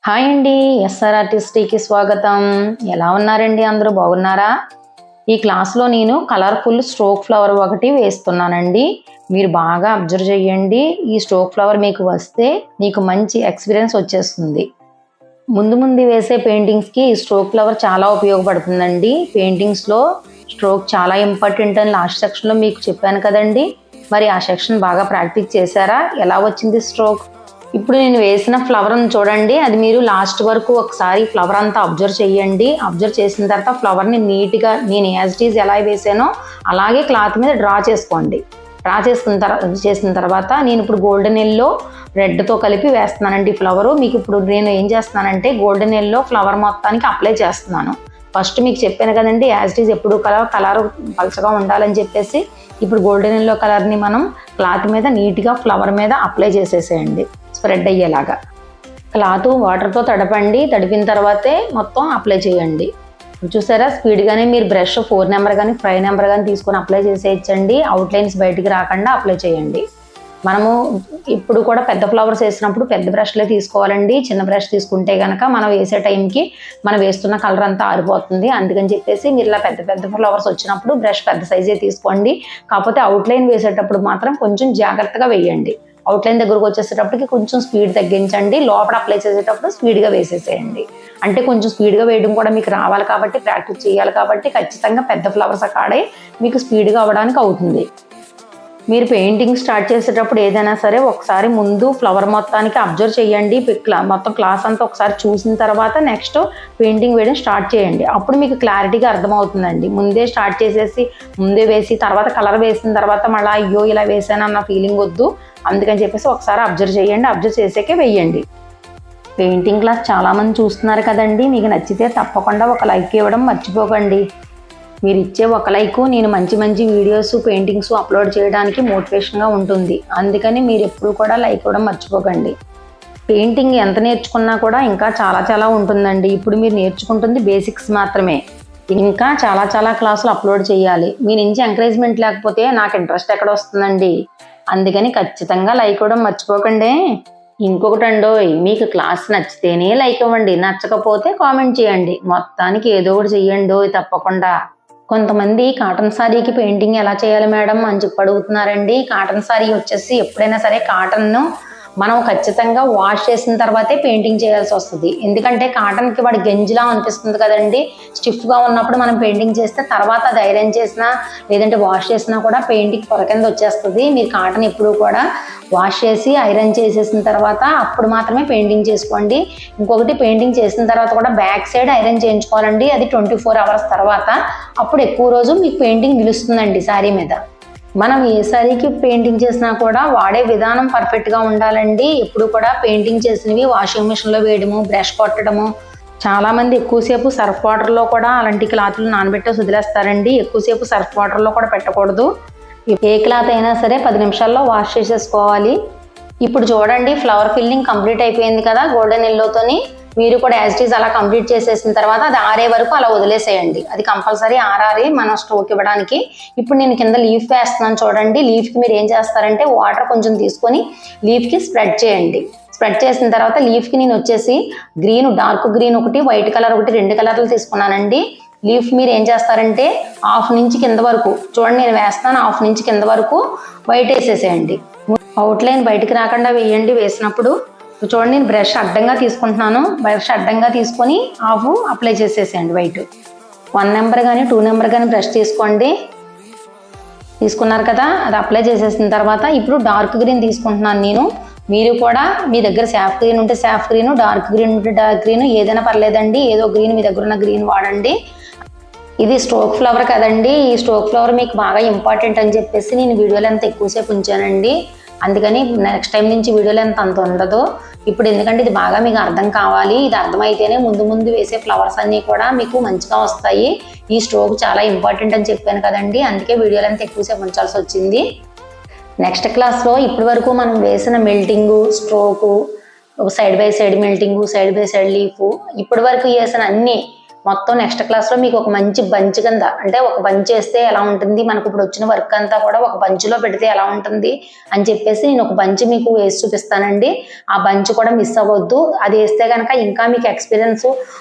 Hi అండి, SR ఆర్టిస్ట్కి స్వాగతం. ఎలా ఉన్నారండి? అందరూ బాగున్నారా? ఈ క్లాస్లో నేను కలర్ఫుల్ స్ట్రోక్ ఫ్లవర్ ఒకటి వేస్తున్నానండి. మీరు బాగా అబ్జర్వ్ చేయండి. ఈ స్ట్రోక్ ఫ్లవర్ మీకు వస్తే మీకు మంచి ఎక్స్పీరియన్స్ వచ్చేస్తుంది. ముందు వేసే పెయింటింగ్స్కి ఈ స్ట్రోక్ ఫ్లవర్ చాలా ఉపయోగపడుతుందండి. పెయింటింగ్స్లో స్ట్రోక్ చాలా ఇంపార్టెంట్ అని లాస్ట్ సెక్షన్లో మీకు చెప్పాను కదండి. మరి ఆ సెక్షన్ బాగా ప్రాక్టీస్ చేశారా? ఎలా వచ్చింది స్ట్రోక్? ఇప్పుడు నేను వేసిన ఫ్లవర్ని చూడండి. అది మీరు లాస్ట్ వరకు ఒకసారి ఫ్లవర్ అంతా అబ్జర్వ్ చేయండి. అబ్జర్వ్ చేసిన తర్వాత ఫ్లవర్ని నీట్గా నేను యాజ్ ఇట్ ఈజ్ ఎలా వేసానో అలాగే క్లాత్ మీద డ్రా చేసుకోండి. డ్రా చేసిన తర్వాత నేను ఇప్పుడు గోల్డెన్ ఎల్లో రెడ్తో కలిపి వేస్తున్నానండి ఫ్లవరు. మీకు ఇప్పుడు నేను ఏం చేస్తున్నానంటే గోల్డెన్ ఎల్లో ఫ్లవర్ మొత్తానికి అప్లై చేస్తున్నాను. ఫస్ట్ మీకు చెప్పాను కదండి, యాజ్ ఇట్ ఈజ్ ఎప్పుడు కలర్ పలచగా ఉండాలని చెప్పేసి ఇప్పుడు గోల్డెన్ ఎల్లో కలర్ని మనం క్లాత్ మీద నీట్గా ఫ్లవర్ మీద అప్లై చేసేసేయండి, స్ప్రెడ్ అయ్యేలాగా. క్లాత్ వాటర్తో తడిపిన తర్వాతే మొత్తం అప్లై చేయండి. చూసారా, స్పీడ్గానే మీరు బ్రష్ 4 నెంబర్ కానీ 5 నెంబర్ కానీ తీసుకొని అప్లై చేసేయచ్చండి. అవుట్లైన్స్ బయటికి రాకుండా అప్లై చేయండి. మనము ఇప్పుడు కూడా పెద్ద ఫ్లవర్స్ వేసినప్పుడు పెద్ద బ్రష్లే తీసుకోవాలండి. చిన్న బ్రష్ తీసుకుంటే కనుక మనం వేసే టైంకి మనం వేస్తున్న కలర్ అంతా ఆరిపోతుంది. అందుకని చెప్పేసి మీరు ఇలా పెద్ద ఫ్లవర్స్ వచ్చినప్పుడు బ్రష్ పెద్ద సైజే తీసుకోండి. కాకపోతే అవుట్లైన్ వేసేటప్పుడు మాత్రం కొంచెం జాగ్రత్తగా వేయండి. అవుట్లైన్ దగ్గరకు వచ్చేసేటప్పటికి కొంచెం స్పీడ్ తగ్గించండి. లోపల అప్లై చేసేటప్పుడు స్పీడ్గా వేసేసేయండి. అంటే కొంచెం స్పీడ్గా వేయడం కూడా మీకు రావాలి కాబట్టి, ప్రాక్టీస్ చేయాలి కాబట్టి ఖచ్చితంగా పెద్ద ఫ్లవర్స్ కాడే మీకు స్పీడ్గా అవ్వడానికి అవుతుంది. మీరు పెయింటింగ్ స్టార్ట్ చేసేటప్పుడు ఏదైనా సరే ఒకసారి ముందు ఫ్లవర్ మొత్తానికి అబ్జర్వ్ చేయండి. మొత్తం క్లాస్ అంతా ఒకసారి చూసిన తర్వాత నెక్స్ట్ పెయింటింగ్ వేయడం స్టార్ట్ చేయండి. అప్పుడు మీకు క్లారిటీగా అర్థమవుతుందండి. ముందే స్టార్ట్ చేసేసి ముందే వేసి తర్వాత కలర్ వేసిన తర్వాత మళ్ళీ అయ్యో ఇలా వేసానన్న ఫీలింగ్ వద్దు. అందుకని చెప్పేసి ఒకసారి అబ్జర్వ్ చేయండి. అబ్జర్వ్ చేసాకే వేయండి. పెయింటింగ్ క్లాస్ చాలామంది చూస్తున్నారు కదండి. మీకు నచ్చితే తప్పకుండా ఒక లైక్ ఇవ్వడం మర్చిపోకండి. మీరు ఇచ్చే ఒక లైక్ నేను మంచి వీడియోస్ పెయింటింగ్స్ అప్లోడ్ చేయడానికి మోటివేషన్గా ఉంటుంది. అందుకని మీరు ఎప్పుడు కూడా లైక్ ఇవ్వడం మర్చిపోకండి. పెయింటింగ్ ఎంత నేర్చుకున్నా కూడా ఇంకా చాలా ఉంటుందండి. ఇప్పుడు మీరు నేర్చుకుంటుంది బేసిక్స్ మాత్రమే. ఇంకా చాలా క్లాసులు అప్లోడ్ చేయాలి. మీ నుంచి ఎంకరేజ్మెంట్ లేకపోతే నాకు ఇంట్రెస్ట్ ఎక్కడ వస్తుందండి. అందుకని ఖచ్చితంగా లైక్ ఇవ్వడం మర్చిపోకండి. ఇంకొకటి అండోయ్, మీకు క్లాస్ నచ్చితేనే లైక్ ఇవ్వండి, నచ్చకపోతే కామెంట్ చేయండి. మొత్తానికి ఏదో ఒకటి చెయ్యండి తప్పకుండా. కొంతమంది కాటన్ సారీకి పెయింటింగ్ ఎలా చేయాలి మేడం అని చెప్పి అడుగుతున్నారండి. కాటన్ సారీ వచ్చేసి ఎప్పుడైనా సరే కాటన్ను మనం ఖచ్చితంగా వాష్ చేసిన తర్వాతే పెయింటింగ్ చేయాల్సి వస్తుంది. ఎందుకంటే కాటన్కి వాడి గంజిలా అనిపిస్తుంది కదండి. స్టిఫ్గా ఉన్నప్పుడు మనం పెయింటింగ్ చేస్తే తర్వాత అది ఐరన్ చేసినా లేదంటే వాష్ చేసినా కూడా పెయింటింగ్ పొర కింద వచ్చేస్తుంది. మీరు కాటన్ ఎప్పుడు కూడా వాష్ చేసి ఐరన్ చేసేసిన తర్వాత అప్పుడు మాత్రమే పెయింటింగ్ చేసుకోండి. ఇంకొకటి, పెయింటింగ్ చేసిన తర్వాత కూడా బ్యాక్ సైడ్ ఐరన్ చేయించుకోవాలండి. అది 24 అవర్స్ తర్వాత. అప్పుడు ఎక్కువ రోజు మీకు పెయింటింగ్ నిలుస్తుందండి శారీ మీద. మనం ఏ సారీకి పెయింటింగ్ చేసినా కూడా వాడే విధానం పర్ఫెక్ట్గా ఉండాలండి. ఎప్పుడు కూడా పెయింటింగ్ చేసినవి వాషింగ్ మిషన్లో వేయడము, బ్రష్ కొట్టడము. చాలామంది ఎక్కువసేపు సర్ఫ్ వాటర్లో కూడా అలాంటి క్లాత్లు నానబెట్టేసి వదిలేస్తారండి. ఎక్కువసేపు సర్ఫ్ వాటర్లో కూడా పెట్టకూడదు. ఏ క్లాత్ అయినా సరే 10 నిమిషాల్లో వాష్ చేసేసుకోవాలి. ఇప్పుడు చూడండి, ఫ్లవర్ ఫిల్లింగ్ కంప్లీట్ అయిపోయింది కదా గోల్డెన్ ఎల్లోతోని. మీరు కూడా యాజ్ ఇట్ ఈజ్ అలా కంప్లీట్ చేసేసిన తర్వాత అది ఆరే వరకు అలా వదిలేసేయండి. అది కంపల్సరీ ఆరాలి మనం స్టోక్ ఇవ్వడానికి. ఇప్పుడు నేను కింద లీఫ్ వేస్తున్నాను చూడండి. లీఫ్కి మీరు ఏం చేస్తారంటే వాటర్ కొంచెం తీసుకొని లీఫ్కి స్ప్రెడ్ చేయండి. స్ప్రెడ్ చేసిన తర్వాత లీఫ్కి నేను వచ్చేసి గ్రీన్, డార్క్ గ్రీన్ ఒకటి, వైట్ కలర్ ఒకటి, 2 కలర్లు తీసుకున్నానండి. లీఫ్ మీరు ఏం చేస్తారంటే హాఫ్ నుంచి కింద వరకు చూడండి, నేను వేస్తాను, హాఫ్ నుంచి కింద వరకు వైట్ వేసేసేయండి. అవుట్లైన్ బయటికి రాకుండా వేయండి. వేసినప్పుడు చూడండి, నేను బ్రష్ అడ్డంగా తీసుకుంటున్నాను. బ్రష్ అడ్డంగా తీసుకొని హాఫ్ అప్లై చేసేసేయండి వైట్. 1 నెంబర్ కానీ 2 నెంబర్ కానీ బ్రష్ తీసుకోండి. తీసుకున్నారు కదా, అది అప్లై చేసేసిన తర్వాత ఇప్పుడు డార్క్ గ్రీన్ తీసుకుంటున్నాను నేను. మీరు కూడా మీ దగ్గర సాఫ్ గ్రీన్ ఉంటే సాఫ్ గ్రీన్, డార్క్ గ్రీన్ ఉంటే డార్క్ గ్రీన్, ఏదైనా పర్లేదండి. ఏదో గ్రీన్ మీ దగ్గర ఉన్న గ్రీన్ వాడండి. ఇది స్ట్రోక్ ఫ్లవర్ కదండి. ఈ స్ట్రోక్ ఫ్లవర్ మీకు బాగా ఇంపార్టెంట్ అని చెప్పేసి నేను వీడియోలో అంత ఎక్కువసేపు ఉంచానండి. అందుకని నెక్స్ట్ టైం నుంచి వీడియోలో అంత ఉండదు. ఇప్పుడు ఎందుకంటే ఇది బాగా మీకు అర్థం కావాలి. ఇది అర్థమైతేనే ముందు వేసే ఫ్లవర్స్ అన్నీ కూడా మీకు మంచిగా వస్తాయి. ఈ స్ట్రోక్ చాలా ఇంపార్టెంట్ అని చెప్పాను కదండి. అందుకే వీడియోలో అంత ఎక్కువసేపు ఉంచాల్సి వచ్చింది. నెక్స్ట్ క్లాస్లో ఇప్పటి వరకు మనం వేసిన melting, stroke, side by side melting, side by side leaf, ఇప్పటి వరకు వేసిన అన్ని మొత్తం నెక్స్ట్ క్లాస్లో మీకు ఒక మంచి బంచ్ కింద, అంటే ఒక బంచ్ వేస్తే ఎలా ఉంటుంది, మనకు ఇప్పుడు వచ్చిన వర్క్ అంతా కూడా ఒక బంచ్లో పెడితే ఎలా ఉంటుంది అని చెప్పేసి నేను ఒక బంచ్ మీకు వేసి చూపిస్తానండి. ఆ బంచ్ కూడా మిస్ అవ్వద్దు. అది వేస్తే కనుక ఇంకా మీకు ఎక్స్పీరియన్స్,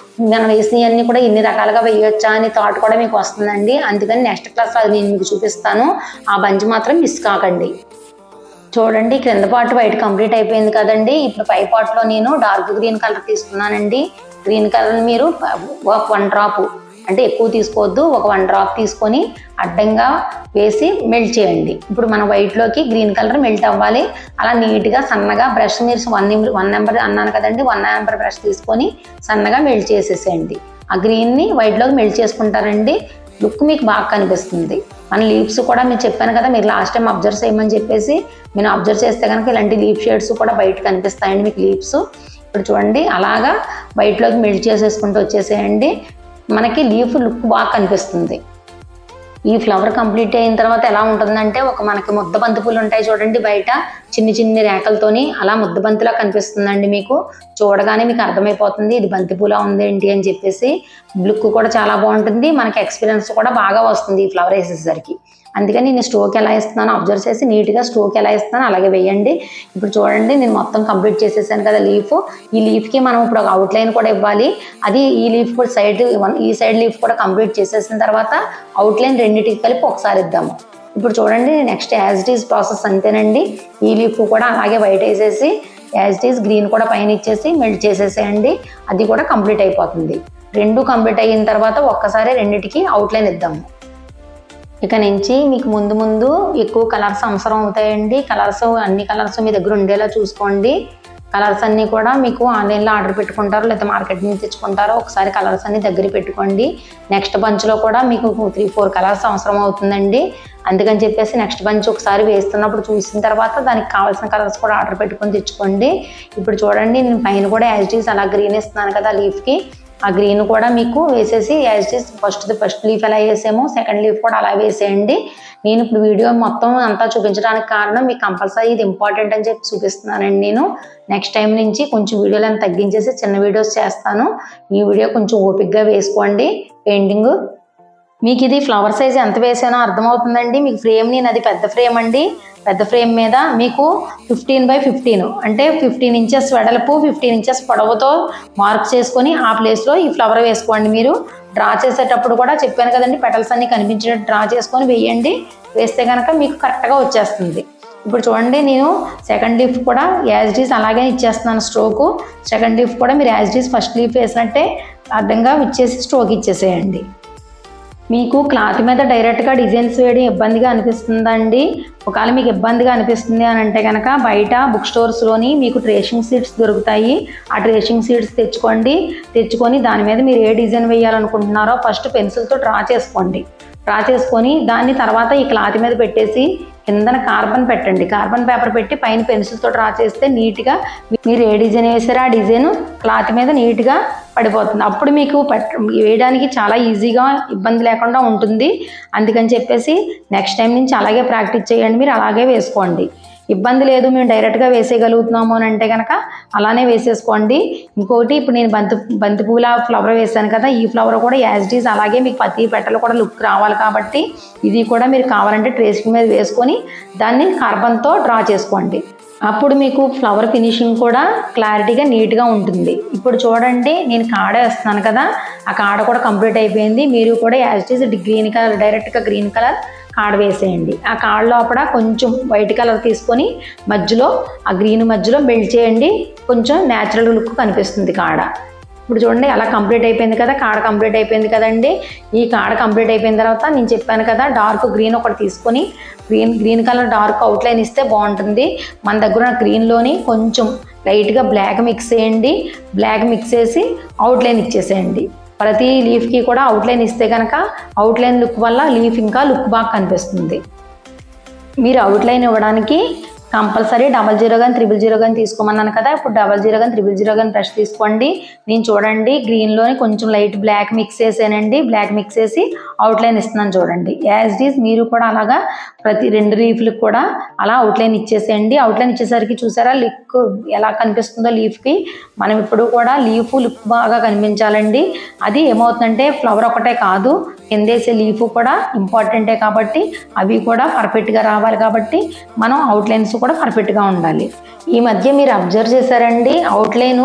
మనం వేసినవన్నీ కూడా ఇన్ని రకాలుగా వేయొచ్చా అని థాట్ కూడా మీకు వస్తుందండి. అందుకని నెక్స్ట్ క్లాస్లో అది నేను మీకు చూపిస్తాను. ఆ బంచ్ మాత్రం మిస్ కాకండి. చూడండి, క్రింద పార్ట్ వైట్ కంప్లీట్ అయిపోయింది కదండి. ఇప్పుడు పై పార్ట్లో నేను డార్క్ గ్రీన్ కలర్ తీసుకున్నానండి. గ్రీన్ కలర్ మీరు 1 డ్రాప్, అంటే ఎక్కువ తీసుకోవద్దు, ఒక 1 డ్రాప్ తీసుకొని అడ్డంగా వేసి మెల్ట్ చేయండి. ఇప్పుడు మన వైట్లోకి గ్రీన్ కలర్ మెల్ట్ అవ్వాలి. అలా నీట్గా సన్నగా బ్రష్, మీరు 1 నెంబర్ అన్నాను కదండి, 1 నెంబర్ బ్రష్ తీసుకొని సన్నగా మెల్ట్ చేసేసేయండి. ఆ గ్రీన్ని వైట్లోకి మెల్ట్ చేసుకుంటారండి. లుక్ మీకు బాగా కనిపిస్తుంది. మన లీవ్స్ కూడా మీరు చెప్పాను కదా, మీరు లాస్ట్ టైం అబ్జర్వ్ చేయమని చెప్పేసి, మీరు అబ్జర్వ్ చేస్తే కనుక ఇలాంటి లీఫ్ షేడ్స్ కూడా బయట కనిపిస్తాయండి మీకు లీవ్స్. ఇప్పుడు చూడండి, అలాగా వైట్లోకి మెల్ట్ చేసేసుకుంటూ వచ్చేసేయండి. మనకి లీఫ్ లుక్ బాగా కనిపిస్తుంది. ఈ ఫ్లవర్ కంప్లీట్ అయిన తర్వాత ఎలా ఉంటుందంటే, మనకి ముద్ద బంతి పూలు ఉంటాయి చూడండి బయట, చిన్ని రేఖలతోని, అలా ముద్ద బంతిలా కనిపిస్తుందండి. మీకు చూడగానే మీకు అర్థమైపోతుంది ఇది బంతి పూలా ఉంది ఏంటి అని చెప్పేసి. లుక్ కూడా చాలా బాగుంటుంది, మనకి ఎక్స్పీరియన్స్ కూడా బాగా వస్తుంది ఈ ఫ్లవర్ వేసేసరికి. అందుకని నేను స్ట్రోక్ ఎలా ఇస్తున్నానో అబ్జర్వ్ చేసి నీట్గా స్ట్రోక్ ఎలా ఇస్తున్నానో అలాగే వేయండి. ఇప్పుడు చూడండి, నేను మొత్తం కంప్లీట్ చేసేసాను కదా లీఫ్. ఈ లీఫ్కి మనం ఇప్పుడు ఒక అవుట్లైన్ కూడా ఇవ్వాలి. అది ఈ లీఫ్ కూడా ఈ సైడ్ లీఫ్ కూడా కంప్లీట్ చేసేసిన తర్వాత అవుట్లైన్ రెండింటికి కలిపి ఒకసారి ఇద్దాము. ఇప్పుడు చూడండి, next as it is process అంతేనండి. ఈ లీఫ్ కూడా అలాగే వైట్ వేసేసి యాజ్ ఇట్ ఈజ్ గ్రీన్ కూడా పైన ఇచ్చేసి మెల్ట్ చేసేసేయండి. అది కూడా కంప్లీట్ అయిపోతుంది. 2 కంప్లీట్ అయిన తర్వాత ఒక్కసారి రెండింటికి అవుట్లైన్ ఇద్దాము. ఇక నుంచి మీకు ముందు ఎక్కువ కలర్స్ అవసరం అవుతాయండి. అన్ని కలర్స్ మీ దగ్గర ఉండేలా చూసుకోండి. కలర్స్ అన్నీ కూడా మీకు ఆన్లైన్లో ఆర్డర్ పెట్టుకుంటారో లేదా మార్కెట్ నుంచి తెచ్చుకుంటారో ఒకసారి కలర్స్ అన్ని దగ్గర పెట్టుకోండి. నెక్స్ట్ బంచ్లో కూడా మీకు 3-4 కలర్స్ అవసరం అవుతుందండి. అందుకని చెప్పేసి నెక్స్ట్ బంచ్ ఒకసారి వేస్తున్నప్పుడు చూసిన తర్వాత దానికి కావాల్సిన కలర్స్ కూడా ఆర్డర్ పెట్టుకొని తెచ్చుకోండి. ఇప్పుడు చూడండి, నేను పైన కూడా యాజ్ ఇట్ ఈజ్ అలా గ్రీన్ ఇస్తున్నాను కదా లీఫ్కి, ఆ గ్రీన్ కూడా మీకు వేసేసి as it is first leaf ఎలా వేసామో సెకండ్ లీఫ్ కూడా అలా వేసేయండి. నేను ఇప్పుడు వీడియో మొత్తం అంతా చూపించడానికి కారణం మీకు కంపల్సరీ ఇది ఇంపార్టెంట్ అని చెప్పి చూపిస్తున్నానండి. నేను నెక్స్ట్ టైం నుంచి కొంచెం వీడియోలను తగ్గించేసి చిన్న వీడియోస్ చేస్తాను. ఈ వీడియో కొంచెం ఓపిక్గా వేసుకోండి. పెయింటింగ్ మీకు ఇది ఫ్లవర్ సైజ్ ఎంత వేసానో అర్థమవుతుందండి. మీకు ఫ్రేమ్, నేను అది పెద్ద ఫ్రేమ్ అండి. పెద్ద ఫ్రేమ్ మీద మీకు 15x15, అంటే 15 ఇంచెస్ వెడల్పు 15 ఇంచెస్ పొడవుతో మార్క్ చేసుకొని ఆ ప్లేస్లో ఈ ఫ్లవర్ వేసుకోండి. మీరు డ్రా చేసేటప్పుడు కూడా చెప్పాను కదండి, పెటల్స్ అన్ని కనిపించేటట్టు డ్రా చేసుకొని వేయండి. వేస్తే కనుక మీకు కరెక్ట్గా వచ్చేస్తుంది. ఇప్పుడు చూడండి, నేను సెకండ్ లీఫ్ కూడా యాజ్ ఇట్ ఈజ్ అలాగే ఇచ్చేస్తున్నాను స్ట్రోకు. సెకండ్ లీఫ్ కూడా మీరు as it is first leaf వేసినట్టే అడ్డంగా ఇచ్చేసి స్ట్రోక్ ఇచ్చేసేయండి. మీకు క్లాత్ మీద డైరెక్ట్గా డిజైన్స్ వేయడం ఇబ్బందిగా అనిపిస్తుందండి. ఒకవేళ మీకు ఇబ్బందిగా అనిపిస్తుంది అని అంటే కనుక బయట బుక్ స్టోర్స్లోని మీకు ట్రేసింగ్ షీట్స్ దొరుకుతాయి. ఆ ట్రేసింగ్ షీట్స్ తెచ్చుకొని దాని మీద మీరు ఏ డిజైన్ వేయాలనుకుంటున్నారో ఫస్ట్ పెన్సిల్తో డ్రా చేసుకొని దాన్ని తర్వాత ఈ క్లాత్ మీద పెట్టేసి కిందన కార్బన్ పెట్టండి. కార్బన్ పేపర్ పెట్టి పైన పెన్సిల్తో డ్రా చేస్తే నీట్గా మీరు ఏ డిజైన్ వేసారో ఆ డిజైన్ క్లాత్ మీద నీట్గా పడిపోతుంది. అప్పుడు మీకు వేయడానికి చాలా ఈజీగా, ఇబ్బంది లేకుండా ఉంటుంది. అందుకని చెప్పేసి నెక్స్ట్ టైం నుంచి అలాగే ప్రాక్టీస్ చేయండి. మీరు అలాగే వేసుకోండి. ఇబ్బంది లేదు, మేము డైరెక్ట్గా వేసేయగలుగుతున్నాము అని అంటే కనుక అలానే వేసేసుకోండి. ఇంకోటి, ఇప్పుడు నేను బంతి పూల ఫ్లవర్ వేసాను కదా, ఈ ఫ్లవర్ కూడా యాజ్ ఇట్ ఈజ్ అలాగే మీకు ప్రతి పెటలు కూడా లుక్ రావాలి కాబట్టి ఇది కూడా మీరు కావాలంటే ట్రేసింగ్ మీద వేసుకొని దాన్ని కార్బన్తో డ్రా చేసుకోండి. అప్పుడు మీకు ఫ్లవర్ ఫినిషింగ్ కూడా క్లారిటీగా నీట్గా ఉంటుంది. ఇప్పుడు చూడండి, నేను కాడ వేస్తున్నాను కదా, ఆ కాడ కూడా కంప్లీట్ అయిపోయింది. మీరు కూడా as it is green colour, డైరెక్ట్గా గ్రీన్ కలర్ కాడ వేసేయండి. ఆ కాడ లోపల కొంచెం వైట్ కలర్ తీసుకొని మధ్యలో ఆ గ్రీన్ మధ్యలో మెల్ట్ చేయండి. కొంచెం న్యాచురల్ లుక్ కనిపిస్తుంది కాడ. ఇప్పుడు చూడండి, అలా కంప్లీట్ అయిపోయింది కదా, కాడ కంప్లీట్ అయిపోయింది కదండి. ఈ కాడ కంప్లీట్ అయిపోయిన తర్వాత నేను చెప్పాను కదా, డార్క్ గ్రీన్ ఒకటి తీసుకొని గ్రీన్ కలర్ డార్క్ అవుట్లైన్ ఇస్తే బాగుంటుంది. మన దగ్గర ఉన్న గ్రీన్లోని కొంచెం లైట్గా బ్లాక్ మిక్స్ చేయండి. బ్లాక్ మిక్స్ చేసి అవుట్లైన్ ఇచ్చేసేయండి. ప్రతి లీఫ్కి కూడా అవుట్లైన్ ఇస్తే కనుక అవుట్లైన్ లుక్ వల్ల లీఫ్ ఇంకా లుక్ బాగా కనిపిస్తుంది. మీరు అవుట్లైన్ ఇవ్వడానికి కంపల్సరీ 00 కానీ 000 కానీ తీసుకోమన్నాను కదా. ఇప్పుడు 00 కానీ 000 కానీ బ్రష్ తీసుకోండి. నేను చూడండి గ్రీన్లోని కొంచెం లైట్ బ్లాక్ మిక్స్ చేసానండి. బ్లాక్ మిక్స్ చేసి అవుట్లైన్ ఇస్తున్నాను చూడండి. యాజ్ ఇట్ ఈజ్ మీరు కూడా అలాగా ప్రతి 2 లీఫ్లకు కూడా అలా అవుట్లైన్ ఇచ్చేసేయండి. అవుట్లైన్ ఇచ్చేసరికి చూసారా లుక్ ఎలా కనిపిస్తుందో లీఫ్కి. మనం ఇప్పుడు కూడా లుక్ బాగా కనిపించాలండి. అది ఏమవుతుందంటే ఫ్లవర్ ఒకటే కాదు, కిందేసే లీఫ్ కూడా ఇంపార్టెంటే కాబట్టి అవి కూడా పర్ఫెక్ట్గా రావాలి. కాబట్టి మనం అవుట్లైన్స్ కూడా పర్ఫెక్ట్గా ఉండాలి. ఈ మధ్య మీరు అబ్జర్వ్ చేశారండి, అవుట్లైన్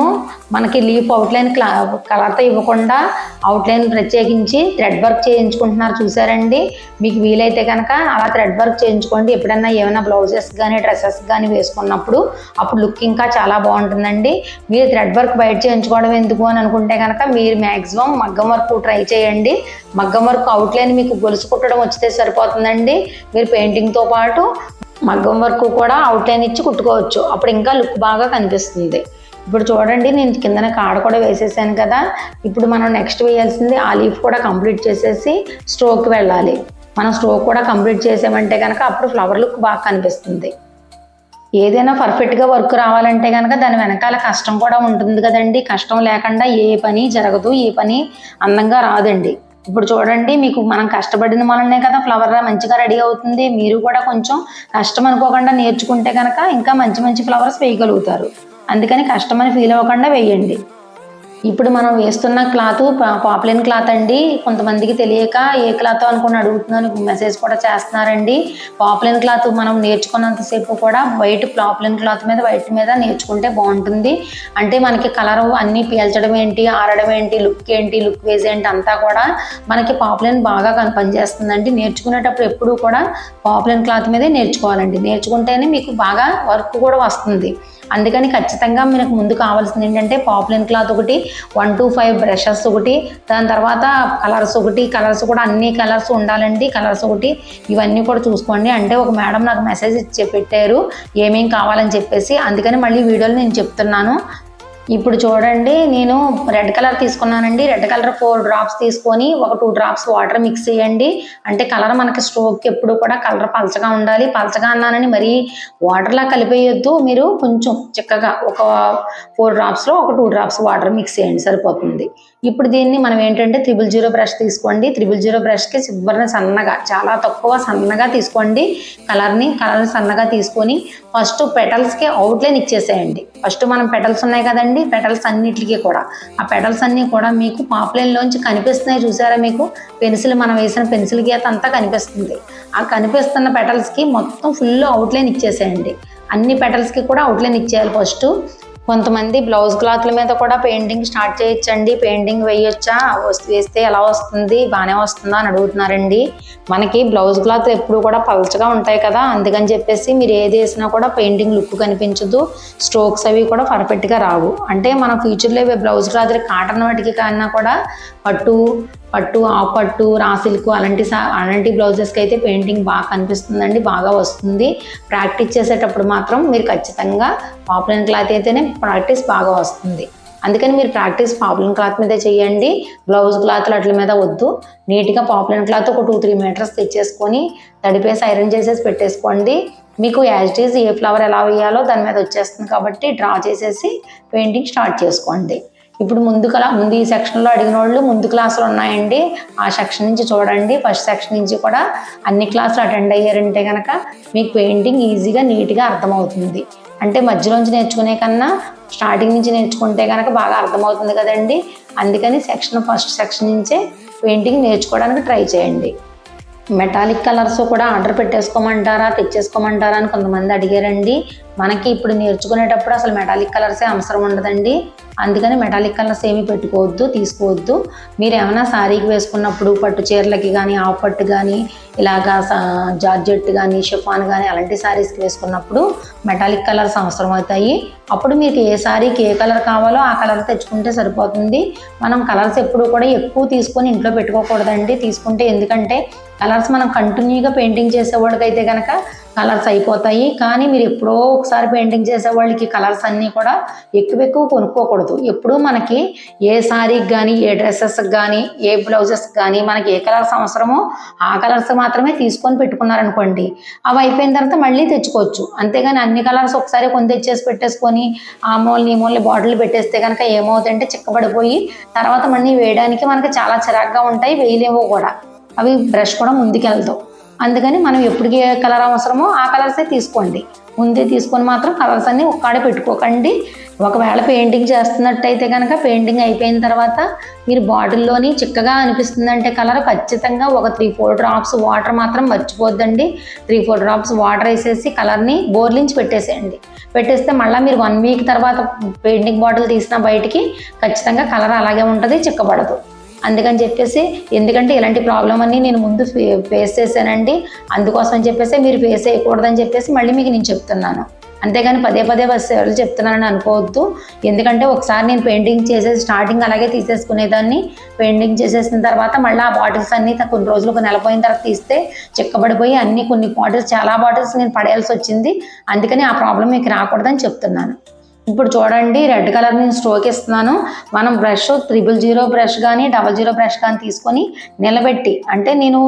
మనకి లీఫ్ అవుట్లైన్ కలర్తో ఇవ్వకుండా అవుట్లైన్ ప్రత్యేకించి థ్రెడ్ వర్క్ చేయించుకుంటున్నారు చూసారండి. మీకు వీలైతే కనుక అలా థ్రెడ్ వర్క్ చేయించుకోండి. ఎప్పుడన్నా ఏమైనా బ్లౌజెస్ కానీ డ్రెస్సెస్ కానీ వేసుకున్నప్పుడు అప్పుడు లుక్ ఇంకా చాలా బాగుంటుందండి. మీరు థ్రెడ్ వర్క్ బయట చేయించుకోవడం ఎందుకు అని అనుకుంటే కనుక మీరు మ్యాక్సిమం మగ్గం వర్క్ ట్రై చేయండి. మగ్గం వర్క్ అవుట్లైన్ మీకు గొలుసు కుట్టడం వచ్చితే సరిపోతుందండి. మీరు పెయింటింగ్తో పాటు మగ్గం వర్క్ కూడా అవుట్లైన్ ఇచ్చి కుట్టుకోవచ్చు. అప్పుడు ఇంకా లుక్ బాగా కనిపిస్తుంది. ఇప్పుడు చూడండి నేను కిందన కాడ కూడా వేసేసాను కదా. ఇప్పుడు మనం నెక్స్ట్ వేయాల్సింది ఆ లీఫ్ కూడా కంప్లీట్ చేసేసి స్ట్రోక్కి వెళ్ళాలి. మనం స్ట్రోక్ కూడా కంప్లీట్ చేసామంటే కనుక అప్పుడు ఫ్లవర్ లుక్ బాగా కనిపిస్తుంది. ఏదైనా పర్ఫెక్ట్గా వర్క్ రావాలంటే కనుక దాని వెనకాల కష్టం కూడా ఉంటుంది కదండి. కష్టం లేకుండా ఏ పని జరగదు, ఏ పని అందంగా రాదండి. ఇప్పుడు చూడండి మీకు మనం కష్టపడిన వల్లనే కదా ఫ్లవర్ మంచిగా రెడీ అవుతుంది. మీరు కూడా కొంచెం కష్టం అనుకోకుండా నేర్చుకుంటే కనుక ఇంకా మంచి మంచి ఫ్లవర్స్ వేయగలుగుతారు. అందుకని కష్టం అని ఫీల్ అవ్వకుండా వేయండి. ఇప్పుడు మనం వేస్తున్న క్లాత్ పాప్లిన్ క్లాత్ అండి. కొంతమందికి తెలియక ఏ క్లాత్ అనుకుని అడుగుతున్నాను, మెసేజ్ కూడా చేస్తున్నారండి. పాప్లిన్ క్లాత్ మనం నేర్చుకున్నంతసేపు కూడా వైట్ పాప్లిన్ క్లాత్ మీద వైట్ మీద నేర్చుకుంటే బాగుంటుంది. అంటే మనకి కలర్ అన్నీ పీల్చడం ఏంటి, ఆరడం ఏంటి, లుక్ ఏంటి, లుక్ వేజ్ ఏంటి అంతా కూడా మనకి పాప్లిన్ బాగా పనిచేస్తుందండి. నేర్చుకునేటప్పుడు ఎప్పుడూ కూడా పాప్లిన్ క్లాత్ మీదే నేర్చుకోవాలండి. నేర్చుకుంటేనే మీకు బాగా వర్క్ కూడా వస్తుంది. అందుకని ఖచ్చితంగా మీకు ముందు కావాల్సింది ఏంటంటే పాప్లిన్ క్లాత్ ఒకటి, 1 to 5 బ్రషెస్ ఒకటి, దాని తర్వాత కలర్స్ ఒకటి. కలర్స్ కూడా అన్ని కలర్స్ ఉండాలండి. కలర్స్ ఒకటి, ఇవన్నీ కూడా చూసుకోండి. అంటే ఒక మేడం నాకు మెసేజ్ ఇచ్చి పెట్టారు ఏమేం కావాలని చెప్పేసి, అందుకని మళ్ళీ వీడియోలో నేను చెప్తున్నాను. ఇప్పుడు చూడండి నేను రెడ్ కలర్ తీసుకున్నానండి. రెడ్ కలర్ 4 డ్రాప్స్ తీసుకొని ఒక 2 డ్రాప్స్ వాటర్ మిక్స్ చేయండి. అంటే కలర్ మనకి స్ట్రోక్ ఎప్పుడు కూడా కలర్ పలచగా ఉండాలి. పలచగా అన్నానని మరీ వాటర్లా కలిపేయొద్దు. మీరు కొంచెం చిక్కగా ఒక 4 డ్రాప్స్లో ఒక 2 డ్రాప్స్ వాటర్ మిక్స్ చేయండి సరిపోతుంది. ఇప్పుడు దీన్ని మనం ఏంటంటే 000 బ్రష్ తీసుకోండి. 000 బ్రష్కి చివరిని సన్నగా, చాలా తక్కువ సన్నగా తీసుకోండి. కలర్ని సన్నగా తీసుకొని ఫస్ట్ పెటల్స్కి అవుట్లైన్ ఇచ్చేసేయండి. ఫస్ట్ మనం పెటల్స్ ఉన్నాయి కదండి, పెటల్స్ అన్నిటికీ కూడా ఆ పెటల్స్ అన్నీ కూడా మీకు పాప్లైన్లోంచి కనిపిస్తున్నాయి చూసారా. మీకు పెన్సిల్ మనం వేసిన పెన్సిల్ గీత అంతా కనిపిస్తుంది. ఆ కనిపిస్తున్న పెటల్స్కి మొత్తం ఫుల్ అవుట్లైన్ ఇచ్చేసేయండి. అన్ని పెటల్స్కి కూడా అవుట్లైన్ ఇచ్చేయాలి ఫస్ట్. కొంతమంది బ్లౌజ్ క్లాత్ల మీద కూడా పెయింటింగ్ స్టార్ట్ చేయొచ్చండి. పెయింటింగ్ వేయొచ్చా, వేస్తే ఎలా వస్తుంది, బాగానే వస్తుందా అని అడుగుతున్నారండి. మనకి బ్లౌజ్ క్లాత్ ఎప్పుడు కూడా పలచగా ఉంటాయి కదా, అందుకని చెప్పేసి మీరు ఏది వేసినా కూడా పెయింటింగ్ లుక్ కనిపించదు, స్ట్రోక్స్ అవి కూడా పర్ఫెక్ట్గా రావు. అంటే మనం ఫ్యూచర్లో బ్లౌజ్ క్లాత్ కాటన్ వాటికి కన్నా కూడా పట్టు, ఆఫ్ పట్టు, రా సిల్క్ అలాంటి బ్లౌజెస్కి అయితే పెయింటింగ్ బాగా కనిపిస్తుందండి, బాగా వస్తుంది. ప్రాక్టీస్ చేసేటప్పుడు మాత్రం మీరు ఖచ్చితంగా పాప్లిన్ క్లాత్ అయితేనే ప్రాక్టీస్ బాగా వస్తుంది. అందుకని మీరు ప్రాక్టీస్ పాప్లిన్ క్లాత్ మీదే చేయండి. బ్లౌజ్ క్లాత్లు అట్ల మీద వద్దు. నీట్గా పాప్లిన్ క్లాత్ ఒక 2-3 మీటర్స్ తెచ్చేసుకొని తడిపేసి ఐరన్ చేసేసి పెట్టేసుకోండి. మీకు as it is a flower ఎలా వేయాలో దాని మీద వచ్చేస్తుంది కాబట్టి డ్రా చేసేసి పెయింటింగ్ స్టార్ట్ చేసుకోండి. ఇప్పుడు ముందు ఈ సెక్షన్లో అడిగిన వాళ్ళు ముందు క్లాసులు ఉన్నాయండి, ఆ సెక్షన్ నుంచి చూడండి. ఫస్ట్ సెక్షన్ నుంచి కూడా అన్ని క్లాసులు అటెండ్ అయ్యారంటే కనుక మీకు పెయింటింగ్ ఈజీగా నీట్గా అర్థమవుతుంది. అంటే మధ్యలోంచి నేర్చుకునే కన్నా స్టార్టింగ్ నుంచి నేర్చుకుంటే కనుక బాగా అర్థమవుతుంది కదండి. అందుకని ఫస్ట్ సెక్షన్ నుంచే పెయింటింగ్ నేర్చుకోవడానికి ట్రై చేయండి. మెటాలిక్ కలర్స్ కూడా ఆర్డర్ పెట్టేసుకోమంటారా, తెచ్చేసుకోమంటారా అని కొంతమంది అడిగారండి. మనకి ఇప్పుడు నేర్చుకునేటప్పుడు అసలు మెటాలిక్ కలర్సే అవసరం ఉండదండి. అందుకని మెటాలిక్ కలర్స్ ఏమీ తీసుకోవద్దు. మీరు ఏమైనా శారీకి వేసుకున్నప్పుడు పట్టు చీరలకి కానీ, ఆఫ్ పట్టు కానీ, ఇలాగా జార్జెట్ కానీ, షిఫాన్ కానీ అలాంటి శారీస్కి వేసుకున్నప్పుడు మెటాలిక్ కలర్స్ అవసరం అవుతాయి. అప్పుడు మీకు ఏ శారీకి ఏ కలర్ కావాలో ఆ కలర్ తెచ్చుకుంటే సరిపోతుంది. మనం కలర్స్ ఎప్పుడు కూడా ఎక్కువ తీసుకొని ఇంట్లో పెట్టుకోకూడదండి. తీసుకుంటే ఎందుకంటే కలర్స్ మనం కంటిన్యూగా పెయింటింగ్ చేసేవాడికైతే కనుక కలర్స్ అయిపోతాయి. కానీ మీరు ఎప్పుడో ఒకసారి పెయింటింగ్ చేసే వాళ్ళకి కలర్స్ అన్నీ కూడా ఎక్కువ కొనుక్కోకూడదు. ఎప్పుడూ మనకి ఏ శారీకి కానీ, ఏ డ్రెస్సెస్కి కానీ, ఏ బ్లౌజెస్కి కానీ మనకి ఏ కలర్స్ అవసరమో ఆ కలర్స్ మాత్రమే తీసుకొని పెట్టుకున్నారనుకోండి, అవి అయిపోయిన తర్వాత మళ్ళీ తెచ్చుకోవచ్చు. అంతేగాని అన్ని కలర్స్ ఒకసారి కొని తెచ్చేసి పెట్టేసుకొని ఆ మూలని ఈ మూలని బాటిల్ పెట్టేస్తే కనుక ఏమవుతుందంటే చిక్కబడిపోయి తర్వాత మళ్ళీ వేయడానికి మనకి చాలా చిరాగ్గా ఉంటాయి, వేయలేమో కూడా. అవి బ్రష్ కూడా ముందుకెళ్తావు. అందుకని మనం ఎప్పటికి ఏ కలర్ అవసరమో ఆ కలర్సే తీసుకోండి. ముందే తీసుకొని మాత్రం కలర్స్ అన్నీ ఒక్కడే పెట్టుకోకండి. ఒకవేళ పెయింటింగ్ చేస్తున్నట్టయితే కనుక పెయింటింగ్ అయిపోయిన తర్వాత మీరు బాటిల్లోని చిక్కగా అనిపిస్తుందంటే కలర్ ఖచ్చితంగా ఒక 3-4 డ్రాప్స్ వాటర్ మాత్రం మర్చిపోద్దండి. 3-4 డ్రాప్స్ వాటర్ వేసేసి కలర్ని బోర్లించి పెట్టేసేయండి. పెట్టేస్తే మళ్ళీ మీరు 1 వీక్ తర్వాత పెయింటింగ్ బాటిల్ తీసిన బయటికి ఖచ్చితంగా కలర్ అలాగే ఉంటుంది, చిక్కబడదు. అందుకని చెప్పేసి, ఎందుకంటే ఇలాంటి ప్రాబ్లం అన్నీ నేను ముందు ఫేస్ చేశానండి. అందుకోసం అని చెప్పేసి మీరు ఫేస్ చేయకూడదని చెప్పేసి మళ్ళీ మీకు నేను చెప్తున్నాను. అంతేగాని పదే ఎవరు చెప్తున్నానని అనుకోవద్దు. ఎందుకంటే ఒకసారి నేను పెయింటింగ్ చేసేసి స్టార్టింగ్ అలాగే తీసేసుకునేదాన్ని. పెయింటింగ్ చేసేసిన తర్వాత మళ్ళీ ఆ బాటిల్స్ అన్నీ కొన్ని రోజులు నెలపోయిన తర్వాత తీస్తే చిక్కబడిపోయి కొన్ని బాటిల్స్, చాలా బాటిల్స్ నేను పడేయాల్సి వచ్చింది. అందుకని ఆ ప్రాబ్లం మీకు రాకూడదని చెప్తున్నాను. ఇప్పుడు చూడండి, రెడ్ కలర్ నేను స్ట్రోక్ ఇస్తున్నాను. మనం బ్రష్ 000 బ్రష్ కానీ 00 బ్రష్ కానీ తీసుకొని నిలబెట్టి, అంటే నేను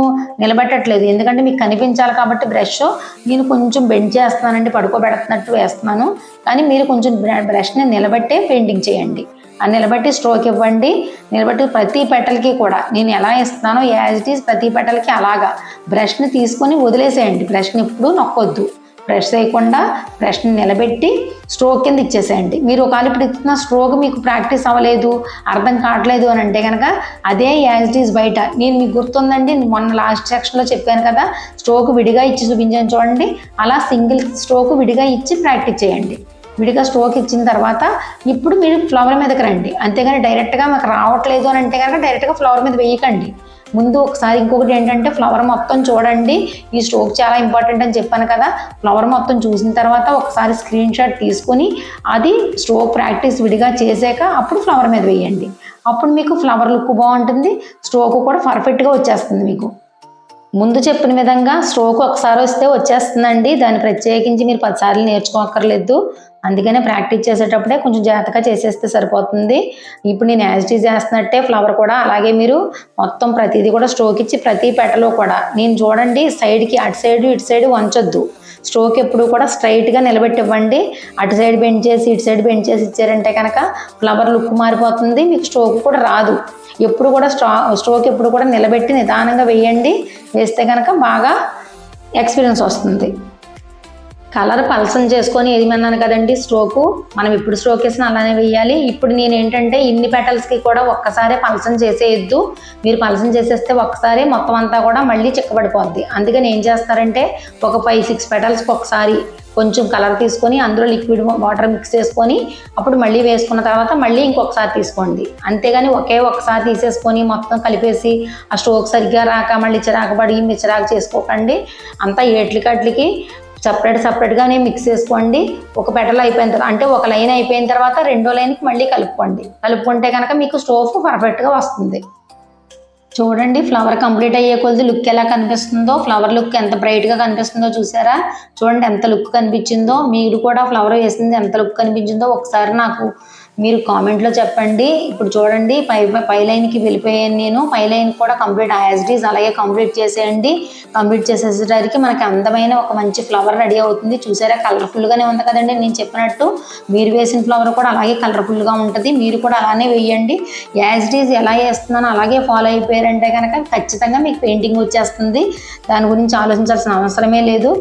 నిలబెట్టట్లేదు ఎందుకంటే మీకు కనిపించాలి కాబట్టి బ్రష్ నేను కొంచెం బెండ్ చేస్తున్నానండి, పడుకోబెడుతున్నట్టు వేస్తున్నాను. కానీ మీరు కొంచెం బ్రష్ని నిలబెట్టే పెయింటింగ్ చేయండి. ఆ నిలబెట్టి స్ట్రోక్ ఇవ్వండి. నిలబెట్టి ప్రతి పెటల్కి కూడా నేను ఎలా ఇస్తున్నానో యాజ్ ఇట్ ఈజ్ ప్రతి పెటల్కి అలాగా బ్రష్ని తీసుకొని వదిలేసేయండి. బ్రష్ని ఎప్పుడూ నొక్కొద్దు. బ్రష్ చేయకుండా బ్రష్ని నిలబెట్టి స్ట్రోక్ కింద ఇచ్చేసేయండి. మీరు ఒకవేళ ఇప్పుడు ఇస్తున్న స్ట్రోక్ మీకు ప్రాక్టీస్ అవ్వలేదు, అర్థం కావట్లేదు అని అంటే కనుక అదే యాజ్ ఇట్ ఈజ్ బయట నేను మీకు గుర్తుందండి, మొన్న లాస్ట్ సెక్షన్లో చెప్పాను కదా, స్ట్రోక్ విడిగా ఇచ్చి చూపించాను చూడండి. అలా సింగిల్ స్ట్రోక్ విడిగా ఇచ్చి ప్రాక్టీస్ చేయండి. విడిగా స్ట్రోక్ ఇచ్చిన తర్వాత ఇప్పుడు మీరు ఫ్లవర్ మీదకి రండి. అంతేగాని డైరెక్ట్గా మాకు రావట్లేదు అని అంటే కనుక డైరెక్ట్గా ఫ్లవర్ మీద వేయకండి. ముందు ఒకసారి ఇంకొకటి ఏంటంటే ఫ్లవర్ మొత్తం చూడండి. ఈ స్ట్రోక్ చాలా ఇంపార్టెంట్ అని చెప్పాను కదా. ఫ్లవర్ మొత్తం చూసిన తర్వాత ఒకసారి స్క్రీన్ షాట్ తీసుకుని అది స్ట్రోక్ ప్రాక్టీస్ విడిగా చేశాక అప్పుడు ఫ్లవర్ మీద వేయండి. అప్పుడు మీకు ఫ్లవర్ లుక్ బాగుంటుంది, స్ట్రోక్ కూడా పర్ఫెక్ట్గా వచ్చేస్తుంది. మీకు ముందు చెప్పిన విధంగా స్ట్రోక్ ఒకసారి వస్తే వచ్చేస్తుందండి. దాన్ని ప్రత్యేకించి మీరు 10 సార్లు నేర్చుకోక్కర్లేదు. అందుకనే ప్రాక్టీస్ చేసేటప్పుడే కొంచెం జాగ్రత్తగా చేసేస్తే సరిపోతుంది. ఇప్పుడు నేను యాజ్ ఇట్ ఈజ్ చేస్తున్నట్టే ఫ్లవర్ కూడా అలాగే మీరు మొత్తం ప్రతిదీ కూడా స్ట్రోక్ ఇచ్చి ప్రతి పెటలో కూడా నేను చూడండి సైడ్కి అటు సైడ్ ఇటు సైడ్ వంచొద్దు. స్ట్రోక్ ఎప్పుడు కూడా స్ట్రైట్గా నిలబెట్టి ఇవ్వండి. అటు సైడ్ బెండ్ చేసి ఇటు సైడ్ బెండ్ చేసి ఇచ్చారంటే కనుక ఫ్లవర్ లుక్ మారిపోతుంది, మీకు స్ట్రోక్ కూడా రాదు. ఎప్పుడు కూడా స్ట్రోక్ ఎప్పుడు కూడా నిలబెట్టి నిదానంగా వేయండి. వేస్తే కనుక బాగా ఎక్స్పీరియన్స్ వస్తుంది. కలర్ పల్సన్ చేసుకొని ఏమన్నాను కదండి, స్ట్రోకు మనం ఇప్పుడు స్ట్రోక్ వేసినా అలానే వేయాలి. ఇప్పుడు నేను ఏంటంటే ఇన్ని పెటల్స్కి కూడా ఒక్కసారి పల్సన్ చేసేయద్దు. మీరు పల్సన్ చేసేస్తే ఒక్కసారి మొత్తం అంతా కూడా మళ్ళీ చిక్కబడిపోద్ది. అందుకని ఏం చేస్తారంటే ఒక 5-6 పెటల్స్కి ఒకసారి కొంచెం కలర్ తీసుకొని అందులో లిక్విడ్ వాటర్ మిక్స్ చేసుకొని అప్పుడు మళ్ళీ వేసుకున్న తర్వాత మళ్ళీ ఇంకొకసారి తీసుకోండి. అంతేగాని ఒక్కసారి తీసేసుకొని మొత్తం కలిపేసి ఆ స్ట్రోక్ సరిగ్గా రాక మళ్ళీ చిరాకబడి చిరాకు చేసుకోకండి. అంతా ఏట్లకి సపరేట్గానే మిక్స్ చేసుకోండి. ఒక పెటల్ అయిపోయిన తర్వాత అంటే ఒక లైన్ అయిపోయిన తర్వాత రెండో లైన్కి మళ్ళీ కలుపుకుంటే కనుక మీకు స్ట్రోక్ పర్ఫెక్ట్గా వస్తుంది. చూడండి ఫ్లవర్ కంప్లీట్ అయ్యే కొద్ది లుక్ ఎలా కనిపిస్తుందో, ఫ్లవర్ లుక్ ఎంత బ్రైట్గా కనిపిస్తుందో చూసారా. చూడండి ఎంత లుక్ కనిపించిందో. మీరు కూడా ఫ్లవర్ వేసింది ఎంత లుక్ కనిపించిందో ఒకసారి నాకు మీరు కామెంట్లో చెప్పండి. ఇప్పుడు చూడండి పై లైన్కి వెళ్ళిపోయాను నేను. పై లైన్ కూడా కంప్లీట్ యాజ్ ఇట్ ఈజ్ అలాగే కంప్లీట్ చేసేయండి. కంప్లీట్ చేసేసరికి మనకి అందమైన ఒక మంచి ఫ్లవర్ రెడీ అవుతుంది. చూసారా కలర్ఫుల్గానే ఉంది కదండి. నేను చెప్పినట్టు మీరు వేసిన ఫ్లవర్ కూడా అలాగే కలర్ఫుల్గా ఉంటుంది. మీరు కూడా అలానే వేయండి. యాజ్ ఇట్ ఈజ్ ఎలా వేస్తున్నానో అలాగే ఫాలో అయిపోయారంటే కనుక ఖచ్చితంగా మీకు పెయింటింగ్ వచ్చేస్తుంది. దాని గురించి ఆలోచించాల్సిన అవసరమే లేదు.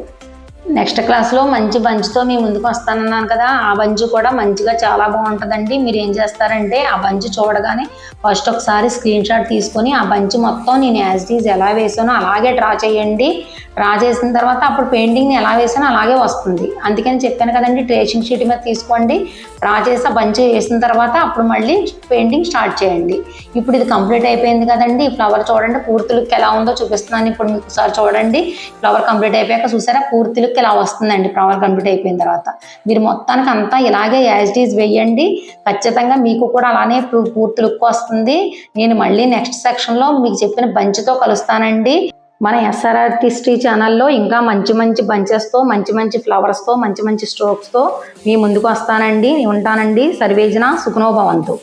నెక్స్ట్ క్లాస్లో మంచి బంచ్తో మీ ముందుకు వస్తానన్నాను కదా, ఆ బంచ్ కూడా మంచిగా చాలా బాగుంటుందండి. మీరు ఏం చేస్తారంటే ఆ బంచ్ చూడగానే ఫస్ట్ ఒకసారి స్క్రీన్ షాట్ తీసుకొని ఆ బంచ్ మొత్తం నేను యాజ్ ఇట్ ఈజ్ ఎలా వేసానో అలాగే డ్రా చేయండి. డ్రా చేసిన తర్వాత అప్పుడు పెయింటింగ్ని ఎలా వేసానో అలాగే వస్తుంది. అందుకని చెప్పాను కదండి, ట్రేసింగ్ షీట్ మీద తీసుకోండి. డ్రా చేసి ఆ బంచ్ వేసిన తర్వాత అప్పుడు మళ్ళీ పెయింటింగ్ స్టార్ట్ చేయండి. ఇప్పుడు ఇది కంప్లీట్ అయిపోయింది కదండి. ఈ ఫ్లవర్ చూడండి పూర్తి లుక్ ఎలా ఉందో చూపిస్తున్నాను. ఇప్పుడు మీకు ఒకసారి చూడండి. ఫ్లవర్ కంప్లీట్ అయిపోయాక చూసారా పూర్తి లుక్ ఇలా వస్తుందండి. ఫ్లవర్ కంప్లీట్ అయిపోయిన తర్వాత మీరు మొత్తానికి అంతా ఇలాగే యాజ్ ఇట్ ఈజ్ వేయండి. ఖచ్చితంగా మీకు కూడా అలానే పూర్తి లుక్ వస్తుంది. నేను మళ్ళీ నెక్స్ట్ సెక్షన్లో మీకు చెప్పిన బంచ్తో కలుస్తానండి. మన ఎస్ఆర్ఆర్టిస్టీ ఛానల్లో ఇంకా మంచి మంచి బంచెస్తో, మంచి మంచి ఫ్లవర్స్తో, మంచి మంచి స్ట్రోక్స్తో మీ ముందుకు వస్తానండి. ఉంటానండి. సర్వేజన సుఖనో భవంతు.